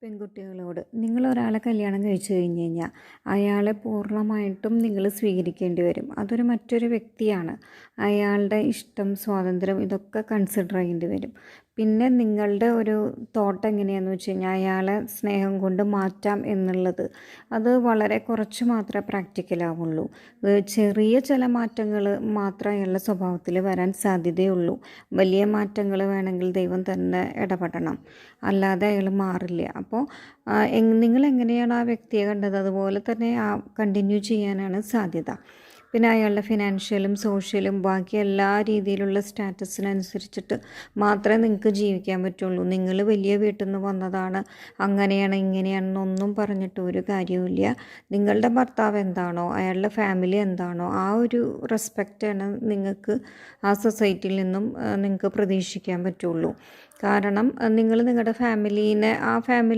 പെൺകുട്ടികളോട് നിങ്ങളൊരാളെ കല്യാണം കഴിച്ചു കഴിഞ്ഞ് കഴിഞ്ഞാൽ അയാളെ പൂർണ്ണമായിട്ടും നിങ്ങൾ സ്വീകരിക്കേണ്ടി വരും. അതൊരു മറ്റൊരു വ്യക്തിയാണ്. അയാളുടെ ഇഷ്ടം, സ്വാതന്ത്ര്യം ഇതൊക്കെ കൺസിഡർ ചെയ്യേണ്ടി വരും. പിന്നെ നിങ്ങളുടെ ഒരു തോട്ട് എങ്ങനെയാണെന്ന് വെച്ച് കഴിഞ്ഞാൽ അയാളെ സ്നേഹം കൊണ്ട് മാറ്റാം എന്നുള്ളത് അത് വളരെ കുറച്ച് മാത്രമേ പ്രാക്ടിക്കലാവുള്ളൂ. ചെറിയ ചില മാറ്റങ്ങൾ മാത്രമേ അയാളുടെ സ്വഭാവത്തിൽ വരാൻ സാധ്യതയുള്ളൂ. വലിയ മാറ്റങ്ങൾ വേണമെങ്കിൽ ദൈവം തന്നെ ഇടപെടണം, അല്ലാതെ അയാൾ മാറില്ല. അപ്പോൾ നിങ്ങൾ എങ്ങനെയാണ് ആ വ്യക്തിയെ കണ്ടത് അതുപോലെ തന്നെ കണ്ടിന്യൂ ചെയ്യാനാണ് സാധ്യത. പിന്നെ അയാളുടെ ഫിനാൻഷ്യലും സോഷ്യലും ബാക്കി എല്ലാ രീതിയിലുള്ള സ്റ്റാറ്റസിനനുസരിച്ചിട്ട് മാത്രമേ നിങ്ങൾക്ക് ജീവിക്കാൻ പറ്റുള്ളൂ. നിങ്ങൾ വലിയ വീട്ടിൽ നിന്ന് വന്നതാണ്, അങ്ങനെയാണ് ഇങ്ങനെയാണെന്നൊന്നും പറഞ്ഞിട്ട് ഒരു കാര്യവുമില്ല. നിങ്ങളുടെ ഭർത്താവ് എന്താണോ, അയാളുടെ ഫാമിലി എന്താണോ, ആ ഒരു റെസ്പെക്റ്റാണ് നിങ്ങൾക്ക് ആ സൊസൈറ്റിയിൽ നിന്നും നിങ്ങൾക്ക് പ്രതീക്ഷിക്കാൻ പറ്റുള്ളൂ. കാരണം നിങ്ങൾ നിങ്ങളുടെ ഫാമിലീനെ ആ ഫാമിലി